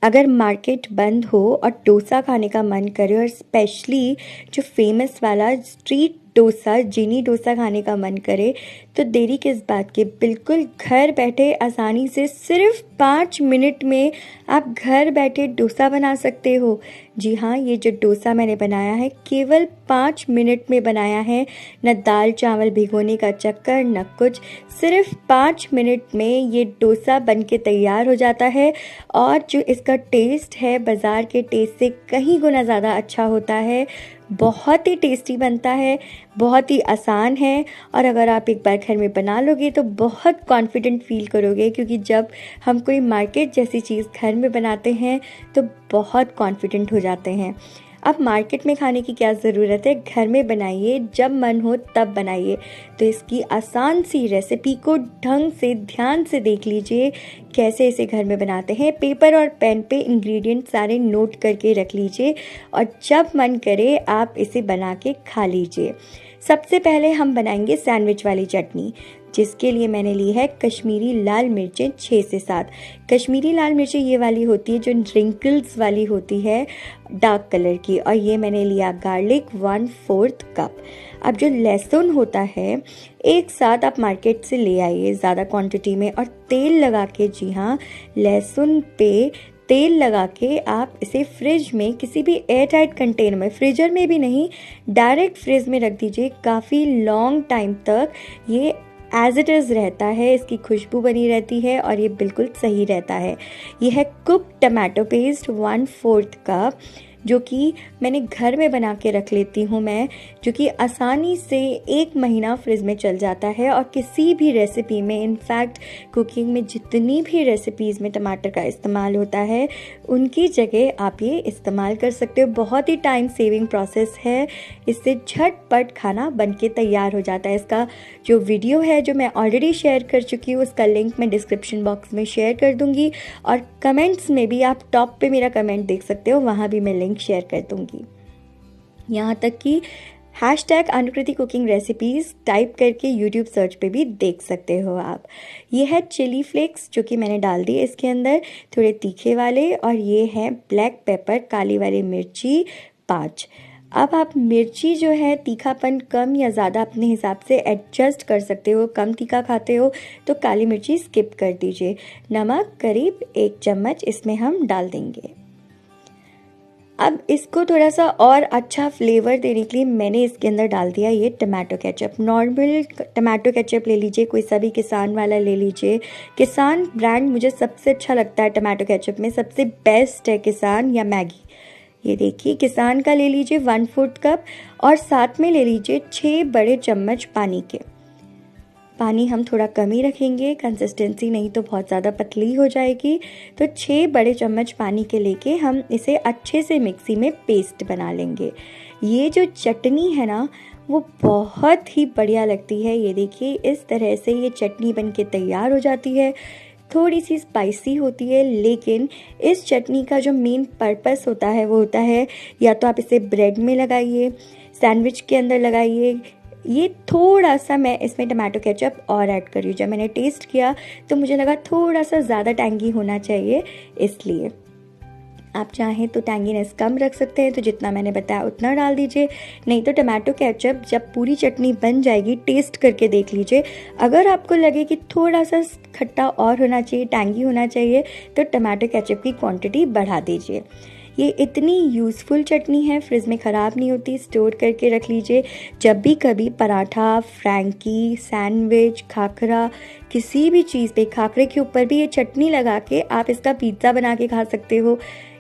अगर मार्केट बंद हो और डोसा खाने का मन करे और स्पेशली जो फेमस वाला स्ट्रीट डोसा जिनी डोसा खाने का मन करे तो देरी किस बात की, बिल्कुल घर बैठे आसानी से सिर्फ 5 मिनट में आप घर बैठे डोसा बना सकते हो। जी हाँ, ये जो डोसा मैंने बनाया है केवल 5 मिनट में बनाया है। न दाल चावल भिगोने का चक्कर न कुछ, सिर्फ 5 मिनट में ये डोसा बन के तैयार हो जाता है। और जो इसका टेस्ट है बाज़ार के टेस्ट से कहीं गुना ज़्यादा अच्छा होता है। बहुत ही टेस्टी बनता है, बहुत ही आसान है और अगर आप एक बार घर में बना लोगे तो बहुत कॉन्फिडेंट फील करोगे, क्योंकि जब हम कोई मार्केट जैसी चीज़ घर में बनाते हैं तो बहुत कॉन्फिडेंट हो जाते हैं। अब मार्केट में खाने की क्या ज़रूरत है, घर में बनाइए, जब मन हो तब बनाइए। तो इसकी आसान सी रेसिपी को ढंग से ध्यान से देख लीजिए कैसे इसे घर में बनाते हैं। पेपर और पेन पे इंग्रेडिएंट सारे नोट करके रख लीजिए और जब मन करे आप इसे बना के खा लीजिए। सबसे पहले हम बनाएंगे सैंडविच वाली चटनी, जिसके लिए मैंने ली है कश्मीरी लाल मिर्चें 6 से 7। कश्मीरी लाल मिर्चें ये वाली होती है जो रिंकल्स वाली होती है डार्क कलर की, और ये मैंने लिया गार्लिक 1/4 कप। अब जो लहसुन होता है एक साथ आप मार्केट से ले आइए ज़्यादा क्वांटिटी में, और तेल लगा के, जी हाँ, लहसुन पे तेल लगा के आप इसे फ्रिज में किसी भी एयर टाइट कंटेनर में, फ्रीजर में भी नहीं, डायरेक्ट फ्रिज में रख दीजिए। काफ़ी लॉन्ग टाइम तक ये एज इट इज़ रहता है, इसकी खुशबू बनी रहती है और ये बिल्कुल सही रहता है। ये है कुक टमाटो पेस्ट 1/4 कप, जो कि मैंने घर में बना के रख लेती हूँ मैं, जो कि आसानी से 1 महीना फ्रिज में चल जाता है। और किसी भी रेसिपी में, इनफैक्ट कुकिंग में जितनी भी रेसिपीज़ में टमाटर का इस्तेमाल होता है उनकी जगह आप ये इस्तेमाल कर सकते हो। बहुत ही टाइम सेविंग प्रोसेस है, इससे झटपट खाना बन के तैयार हो जाता है। इसका जो वीडियो है जो मैं ऑलरेडी शेयर कर चुकी हूँ, उसका लिंक मैं डिस्क्रिप्शन बॉक्स में शेयर कर दूँगी, और कमेंट्स में भी आप टॉप पे मेरा कमेंट देख सकते हो, वहाँ भी मैं लिंक शेयर कर दूँगी। यहाँ तक कि #अनुकृति कुकिंग रेसिपीज़ टाइप करके यूट्यूब सर्च पे भी देख सकते हो आप। ये है चिली फ्लेक्स जो कि मैंने डाल दिए इसके अंदर, थोड़े तीखे वाले, और ये है ब्लैक पेपर काली वाली मिर्ची 5। अब आप मिर्ची जो है तीखापन कम या ज़्यादा अपने हिसाब से एडजस्ट कर सकते हो। कम तीखा खाते हो तो काली मिर्ची स्किप कर दीजिए। नमक करीब 1 चम्मच इसमें हम डाल देंगे। अब इसको थोड़ा सा और अच्छा फ्लेवर देने के लिए मैंने इसके अंदर डाल दिया ये tomato ketchup. Normal tomato ketchup ले लीजिए, कोई सा भी किसान वाला ले लीजिए। किसान ब्रांड मुझे सबसे अच्छा लगता है टमाटो केचप में, सबसे बेस्ट है किसान या मैगी। ये देखिए किसान का ले लीजिए 1/4 कप, और साथ में ले लीजिए 6 बड़े चम्मच पानी के। पानी हम थोड़ा कम ही रखेंगे, कंसिस्टेंसी नहीं तो बहुत ज़्यादा पतली हो जाएगी। तो 6 बड़े चम्मच पानी के लेके हम इसे अच्छे से मिक्सी में पेस्ट बना लेंगे। ये जो चटनी है ना वो बहुत ही बढ़िया लगती है। ये देखिए इस तरह से ये चटनी बन के तैयार हो जाती है। थोड़ी सी स्पाइसी होती है, लेकिन इस चटनी का जो मेन पर्पस होता है वो होता है, या तो आप इसे ब्रेड में लगाइए, सैंडविच के अंदर लगाइए। ये थोड़ा सा मैं इसमें टमाटो केचप और ऐड कर रही हूँ। जब मैंने टेस्ट किया तो मुझे लगा थोड़ा सा ज़्यादा टैंगी होना चाहिए, इसलिए आप चाहें तो टैंगीनेस कम रख सकते हैं, तो जितना मैंने बताया उतना डाल दीजिए। नहीं तो टमाटो केचप जब पूरी चटनी बन जाएगी टेस्ट करके देख लीजिए। अगर आपको लगे कि थोड़ा सा खट्टा और होना चाहिए, टैंगी होना चाहिए, तो टमाटो केचप की क्वांटिटी बढ़ा दीजिए। ये इतनी यूज़फुल चटनी है, फ्रिज में ख़राब नहीं होती, स्टोर करके रख लीजिए। जब भी कभी पराठा, फ्रैंकी, सैंडविच, खाखरा, किसी भी चीज़ पे, खाखरे के ऊपर भी ये चटनी लगा के आप इसका पिज़्ज़ा बना के खा सकते हो।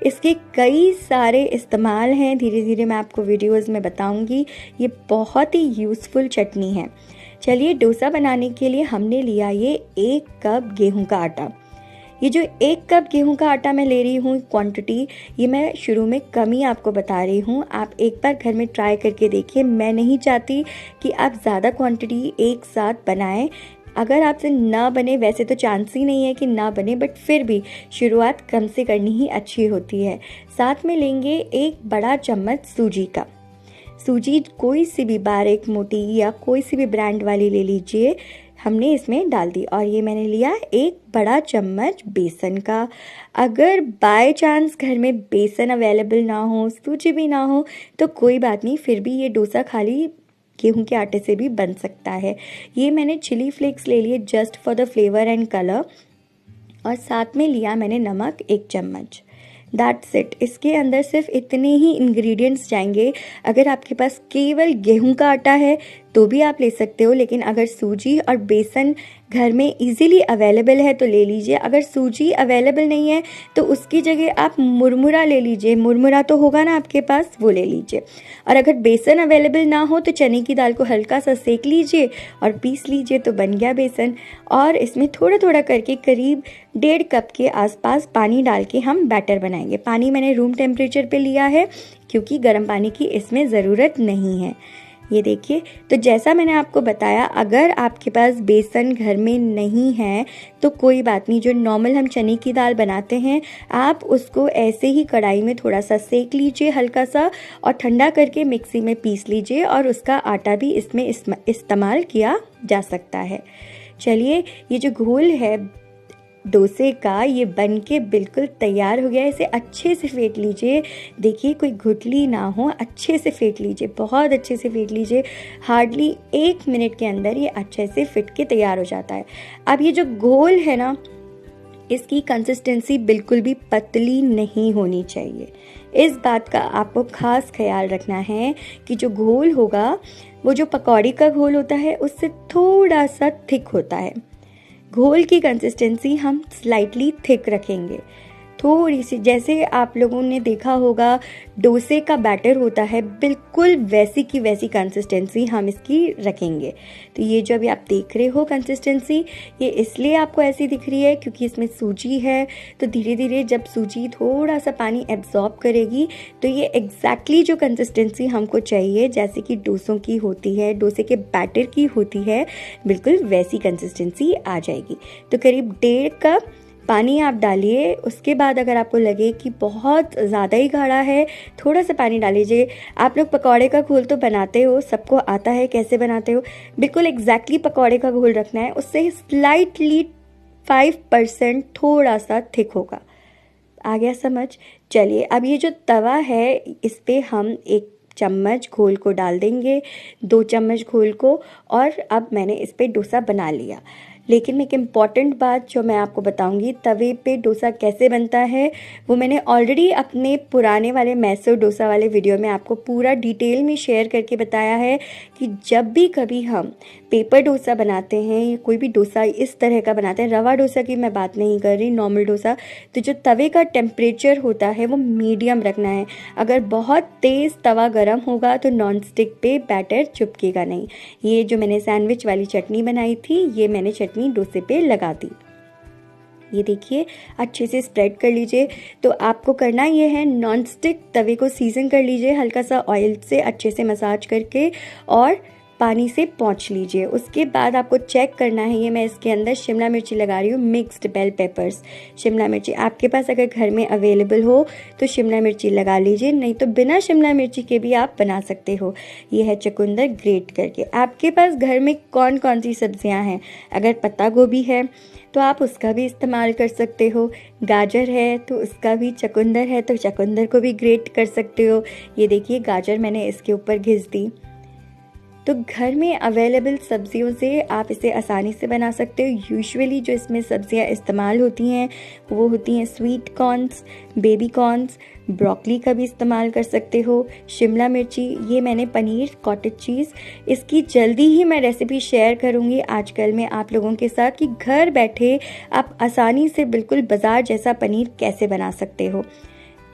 इसके कई सारे इस्तेमाल हैं, धीरे धीरे मैं आपको वीडियोज़ में बताऊंगी। ये बहुत ही यूज़फुल चटनी है। चलिए, डोसा बनाने के लिए हमने लिया ये 1 कप गेहूं का आटा। ये जो 1 कप गेहूं का आटा मैं ले रही हूँ क्वांटिटी, ये मैं शुरू में कम ही आपको बता रही हूँ। आप एक बार घर में ट्राई करके देखिए। मैं नहीं चाहती कि आप ज़्यादा क्वांटिटी एक साथ बनाएं। अगर आपसे ना बने, वैसे तो चांस ही नहीं है कि ना बने, बट फिर भी शुरुआत कम से करनी ही अच्छी होती है। साथ में लेंगे 1 बड़ा चम्मच सूजी का। सूजी कोई सी भी बारीक, मोटी या कोई सी भी ब्रांड वाली ले लीजिए। हमने इसमें डाल दी। और ये मैंने लिया एक बड़ा चम्मच बेसन का। अगर बाय चांस घर में बेसन अवेलेबल ना हो, सूजी भी ना हो, तो कोई बात नहीं, फिर भी ये डोसा खाली गेहूं के आटे से भी बन सकता है। ये मैंने चिली फ्लेक्स ले लिए just for the flavour and colour, और साथ में लिया मैंने नमक 1 चम्मच। That's it. इसके अंदर सिर्फ इतने ही इंग्रेडिएंट्स जाएंगे। अगर आपके पास केवल गेहूं का आटा है तो भी आप ले सकते हो, लेकिन अगर सूजी और बेसन घर में इजीली अवेलेबल है तो ले लीजिए। अगर सूजी अवेलेबल नहीं है तो उसकी जगह आप मुरमुरा ले लीजिए। मुरमुरा तो होगा ना आपके पास, वो ले लीजिए। और अगर बेसन अवेलेबल ना हो तो चने की दाल को हल्का सा सेक लीजिए और पीस लीजिए, तो बन गया बेसन। और इसमें थोड़ा थोड़ा करके करीब 1.5 कप के आसपास पानी डाल के हम बैटर बनाएंगे। पानी मैंने रूम टेम्परेचर पे लिया है क्योंकि गर्म पानी की इसमें ज़रूरत नहीं है। ये देखिए, तो जैसा मैंने आपको बताया, अगर आपके पास बेसन घर में नहीं है तो कोई बात नहीं, जो नॉर्मल हम चने की दाल बनाते हैं आप उसको ऐसे ही कढ़ाई में थोड़ा सा सेक लीजिए हल्का सा, और ठंडा करके मिक्सी में पीस लीजिए, और उसका आटा भी इसमें इस्तेमाल किया जा सकता है। चलिए, ये जो घोल है डोसे का, ये बनके बिल्कुल तैयार हो गया है। इसे अच्छे से फेंट लीजिए। देखिए, कोई गुठली ना हो, अच्छे से फेंट लीजिए, बहुत अच्छे से फेंट लीजिए। हार्डली 1 मिनट के अंदर ये अच्छे से फिट के तैयार हो जाता है। अब ये जो घोल है ना, इसकी कंसिस्टेंसी बिल्कुल भी पतली नहीं होनी चाहिए। इस बात का आपको खास ख्याल रखना है कि जो घोल होगा वो जो पकौड़ी का घोल होता है उससे थोड़ा सा थिक होता है। घोल की कंसिस्टेंसी हम स्लाइटली थिक रखेंगे, थोड़ी सी, जैसे आप लोगों ने देखा होगा डोसे का बैटर होता है, बिल्कुल वैसी की वैसी कंसिस्टेंसी हम इसकी रखेंगे। तो ये जो अभी आप देख रहे हो कंसिस्टेंसी, ये इसलिए आपको ऐसी दिख रही है क्योंकि इसमें सूजी है। तो धीरे धीरे जब सूजी थोड़ा सा पानी एब्जॉर्ब करेगी तो ये एग्जैक्टली जो कंसिस्टेंसी हमको चाहिए, जैसे कि डोसों की होती है, डोसे के बैटर की होती है, बिल्कुल वैसी कंसिस्टेंसी आ जाएगी। तो करीब 1.5 कप पानी आप डालिए। उसके बाद अगर आपको लगे कि बहुत ज़्यादा ही गाढ़ा है, थोड़ा सा पानी डाल लीजिए। आप लोग पकौड़े का घोल तो बनाते हो, सबको आता है कैसे बनाते हो, बिल्कुल एग्जैक्टली पकौड़े का घोल रखना है। उससे स्लाइटली 5% थोड़ा सा थिक होगा। आ गया समझ? चलिए, अब ये जो तवा है इस पर हम 1 चम्मच घोल को डाल देंगे, 2 चम्मच घोल को, और अब मैंने इस पर डोसा बना लिया। लेकिन एक इम्पॉर्टेंट बात जो मैं आपको बताऊंगी, तवे पे डोसा कैसे बनता है वो मैंने ऑलरेडी अपने पुराने वाले मैसो डोसा वाले वीडियो में आपको पूरा डिटेल में शेयर करके बताया है कि जब भी कभी हम पेपर डोसा बनाते हैं या कोई भी डोसा इस तरह का बनाते हैं, रवा डोसा की मैं बात नहीं कर रही, नॉर्मल डोसा, तो जो तवे का टेम्परेचर होता है वो मीडियम रखना है। अगर बहुत तेज़ तवा गर्म होगा तो नॉन स्टिक पे बैटर चिपकेगा नहीं। ये जो मैंने सैंडविच वाली चटनी बनाई थी, ये मैंने चटनी डोसे पे लगा दी। ये देखिए, अच्छे से स्प्रेड कर लीजिए। तो आपको करना ये है, नॉन स्टिक तवे को सीजन कर लीजिए हल्का सा ऑयल से, अच्छे से मसाज करके, और पानी से पोंछ लीजिए। उसके बाद आपको चेक करना है, ये मैं इसके अंदर शिमला मिर्ची लगा रही हूँ, मिक्स्ड बेल पेपर्स। शिमला मिर्ची आपके पास अगर घर में अवेलेबल हो तो शिमला मिर्ची लगा लीजिए, नहीं तो बिना शिमला मिर्ची के भी आप बना सकते हो। ये है चुकंदर ग्रेट करके। आपके पास घर में कौन कौन सी सब्जियां हैं? अगर पत्ता गोभी है तो आप उसका भी इस्तेमाल कर सकते हो, गाजर है तो उसका भी, चुकंदर है तो चुकंदर को भी ग्रेट कर सकते हो। ये देखिए, गाजर मैंने इसके ऊपर घिस दी। तो घर में अवेलेबल सब्जियों से आप इसे आसानी से बना सकते हो। यूजुअली जो इसमें सब्जियां इस्तेमाल होती हैं वो होती हैं sweet corns, baby corns, broccoli का भी इस्तेमाल कर सकते हो, शिमला मिर्ची। ये मैंने पनीर, कॉटेज चीज़, इसकी जल्दी ही मैं रेसिपी शेयर करूँगी आजकल में आप लोगों के साथ कि घर बैठे आप आसानी से बिल्कुल बाजार जैसा पनीर कैसे बना सकते हो।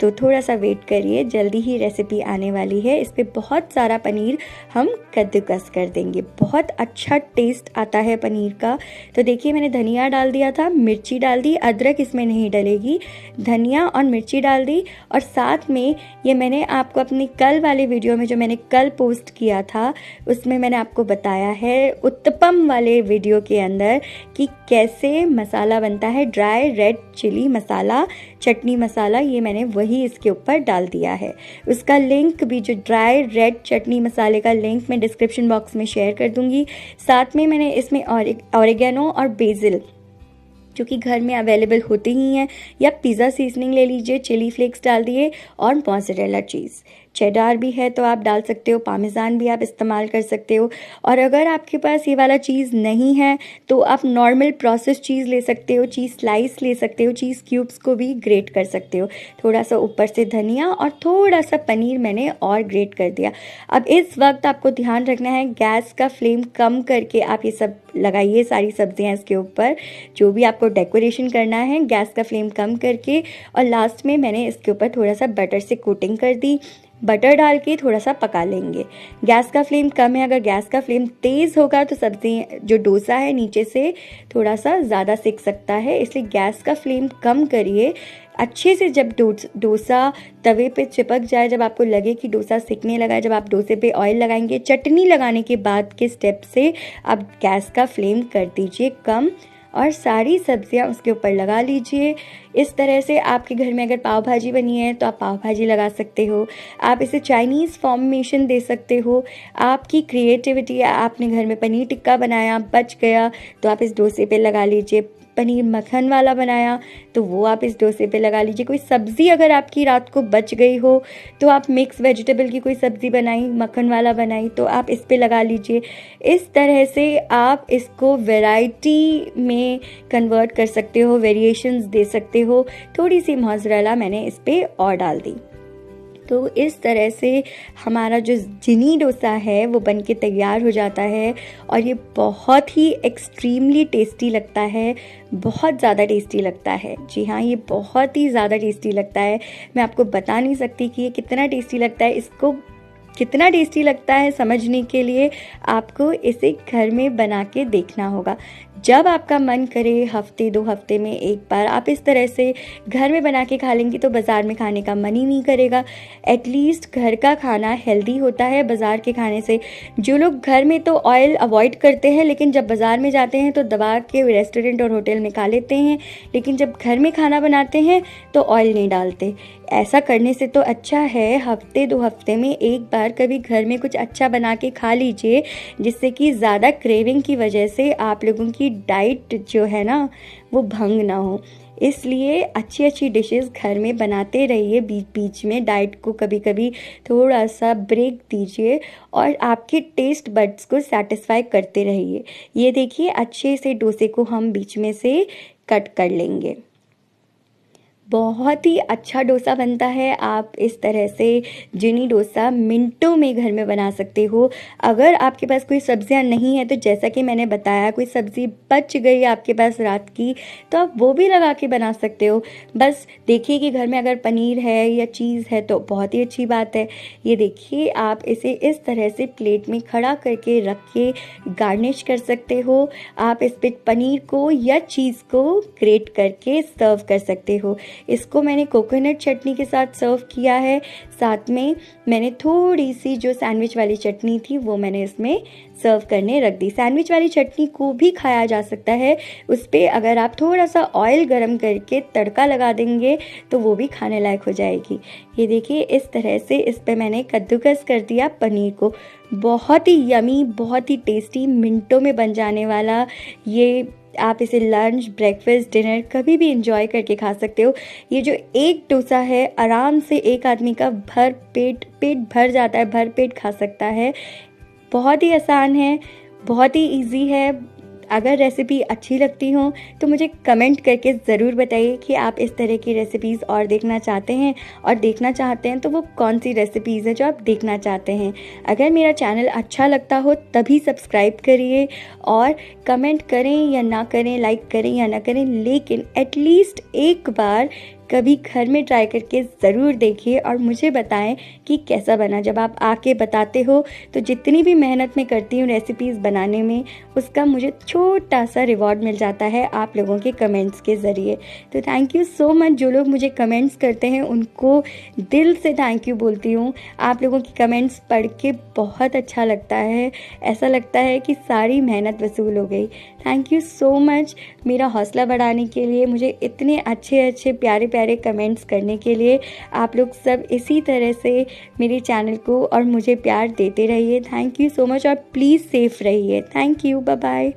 तो थोड़ा सा वेट करिए, जल्दी ही रेसिपी आने वाली है। इस पे बहुत सारा पनीर हम कद्दूकस कर देंगे, बहुत अच्छा टेस्ट आता है पनीर का। तो देखिए, मैंने धनिया डाल दिया था, मिर्ची डाल दी, अदरक इसमें नहीं डलेगी, धनिया और मिर्ची डाल दी। और साथ में ये मैंने आपको अपने कल वाले वीडियो में, जो मैंने कल पोस्ट किया था, उसमें मैंने आपको बताया है उत्तपम वाले वीडियो के अंदर कि कैसे मसाला बनता है, ड्राई रेड चिली मसाला, चटनी मसाला, ये मैंने वही इसके ऊपर डाल दिया है। उसका लिंक भी, जो ड्राई रेड चटनी मसाले का लिंक मैं डिस्क्रिप्शन बॉक्स में शेयर कर दूंगी। साथ में मैंने इसमें ऑरिगेनो और बेसिल, जो कि घर में अवेलेबल होते ही हैं, या पिज़्ज़ा सीजनिंग ले लीजिए, चिली फ्लेक्स डाल दिए, और मोज़रेला चीज़, चेडार भी है तो आप डाल सकते हो, पामेज़ान भी आप इस्तेमाल कर सकते हो। और अगर आपके पास ये वाला चीज़ नहीं है तो आप नॉर्मल प्रोसेस चीज़ ले सकते हो, चीज़ स्लाइस ले सकते हो, चीज़ क्यूब्स को भी ग्रेट कर सकते हो। थोड़ा सा ऊपर से धनिया और थोड़ा सा पनीर मैंने और ग्रेट कर दिया। अब इस वक्त आपको ध्यान रखना है, गैस का फ्लेम कम करके आप ये सब लगाइए, सारी सब्जियां इसके ऊपर, जो भी आपको डेकोरेशन करना है गैस का फ्लेम कम करके। और लास्ट में मैंने इसके ऊपर थोड़ा सा बटर से कोटिंग कर दी। बटर डाल के थोड़ा सा पका लेंगे। गैस का फ्लेम कम है, अगर गैस का फ्लेम तेज़ होगा तो सब्जी, जो डोसा है, नीचे से थोड़ा सा ज़्यादा सिक सकता है, इसलिए गैस का फ्लेम कम करिए। अच्छे से जब डोसा तवे पे चिपक जाए, जब आपको लगे कि डोसा सिकने लगा है, जब आप डोसे पे ऑयल लगाएंगे, चटनी लगाने के बाद के स्टेप से आप गैस का फ्लेम कर दीजिए कम, और सारी सब्जियां उसके ऊपर लगा लीजिए। इस तरह से आपके घर में अगर पाव भाजी बनी है तो आप पाव भाजी लगा सकते हो, आप इसे चाइनीज़ फॉर्मेशन दे सकते हो। आपकी क्रिएटिविटी है, आपने घर में पनीर टिक्का बनाया, बच गया तो आप इस डोसे पे लगा लीजिए। पनीर मक्खन वाला बनाया तो वो आप इस डोसे पे लगा लीजिए। कोई सब्ज़ी अगर आपकी रात को बच गई हो तो आप मिक्स वेजिटेबल की कोई सब्ज़ी बनाई, मक्खन वाला बनाई, तो आप इस पे लगा लीजिए। इस तरह से आप इसको वैरायटी में कन्वर्ट कर सकते हो, वेरिएशंस दे सकते हो। थोड़ी सी मोज़रेला मैंने इस पे और डाल दी। तो इस तरह से हमारा जो जिनी डोसा है वो बन के तैयार हो जाता है, और ये बहुत ही एक्सट्रीमली टेस्टी लगता है, बहुत ज़्यादा टेस्टी लगता है। जी हाँ, ये बहुत ही ज़्यादा टेस्टी लगता है। मैं आपको बता नहीं सकती कि ये कितना टेस्टी लगता है। इसको कितना टेस्टी लगता है समझने के लिए आपको इसे घर में बना के देखना होगा। जब आपका मन करे, हफ्ते 2 हफ्ते में एक बार आप इस तरह से घर में बना के खा लेंगी तो बाज़ार में खाने का मन ही नहीं करेगा। एटलीस्ट घर का खाना हेल्दी होता है बाज़ार के खाने से। जो लोग घर में तो ऑयल अवॉइड करते हैं, लेकिन जब बाज़ार में जाते हैं तो दबा के रेस्टोरेंट और होटल में खा लेते हैं, लेकिन जब घर में खाना बनाते हैं तो ऑयल नहीं डालते। ऐसा करने से तो अच्छा है हफ्ते 2 हफ्ते में एक बार कभी घर में कुछ अच्छा बना के खा लीजिए, जिससे कि ज़्यादा क्रेविंग की वजह से आप लोगों की डाइट जो है ना वो भंग ना हो। इसलिए अच्छी अच्छी डिशेस घर में बनाते रहिए, बीच बीच में डाइट को कभी कभी थोड़ा सा ब्रेक दीजिए, और आपके टेस्ट बड्स को सेटिस्फाई करते रहिए। ये देखिए, अच्छे से डोसे को हम बीच में से कट कर लेंगे। बहुत ही अच्छा डोसा बनता है। आप इस तरह से जिनी डोसा मिनटों में घर में बना सकते हो। अगर आपके पास कोई सब्जियां नहीं है तो जैसा कि मैंने बताया, कोई सब्ज़ी बच गई आपके पास रात की तो आप वो भी लगा के बना सकते हो। बस देखिए कि घर में अगर पनीर है या चीज़ है तो बहुत ही अच्छी बात है। ये देखिए, आप इसे इस तरह से प्लेट में खड़ा करके रख के गार्निश कर सकते हो। आप इस पर पनीर को या चीज़ को ग्रेट करके सर्व कर सकते हो। इसको मैंने कोकोनट चटनी के साथ सर्व किया है। साथ में मैंने थोड़ी सी जो सैंडविच वाली चटनी थी वो मैंने इसमें सर्व करने रख दी। सैंडविच वाली चटनी को भी खाया जा सकता है, उस पर अगर आप थोड़ा सा ऑयल गरम करके तड़का लगा देंगे तो वो भी खाने लायक हो जाएगी। ये देखिए, इस तरह से इस पर मैंने कद्दूकस कर दिया पनीर को। बहुत ही यमी, बहुत ही टेस्टी, मिनटों में बन जाने वाला ये, आप इसे लंच, ब्रेकफास्ट, डिनर कभी भी इंजॉय करके खा सकते हो। ये जो एक डोसा है आराम से एक आदमी का पेट भर जाता है, भर पेट खा सकता है। बहुत ही आसान है, बहुत ही इजी है। अगर रेसिपी अच्छी लगती हो तो मुझे कमेंट करके ज़रूर बताइए कि आप इस तरह की रेसिपीज़ और देखना चाहते हैं, और देखना चाहते हैं तो वो कौन सी रेसिपीज़ है जो आप देखना चाहते हैं। अगर मेरा चैनल अच्छा लगता हो तभी सब्सक्राइब करिए, और कमेंट करें या ना करें, लाइक करें या ना करें, लेकिन एटलीस्ट एक बार कभी घर में ट्राई करके ज़रूर देखिए और मुझे बताएं कि कैसा बना। जब आप आके बताते हो तो जितनी भी मेहनत मैं करती हूँ रेसिपीज़ बनाने में, उसका मुझे छोटा सा रिवॉर्ड मिल जाता है आप लोगों के कमेंट्स के ज़रिए। तो थैंक यू सो मच। जो लोग मुझे कमेंट्स करते हैं उनको दिल से थैंक यू बोलती हूँ। आप लोगों की कमेंट्स पढ़ के बहुत अच्छा लगता है, ऐसा लगता है कि सारी मेहनत वसूल हो गई। थैंक यू सो मच मेरा हौसला बढ़ाने के लिए, मुझे इतने अच्छे अच्छे प्यारे प्यारे कमेंट्स करने के लिए। आप लोग सब इसी तरह से मेरे चैनल को और मुझे प्यार देते रहिए। थैंक यू सो मच और प्लीज़ सेफ़ रहिए। Thank you, bye bye.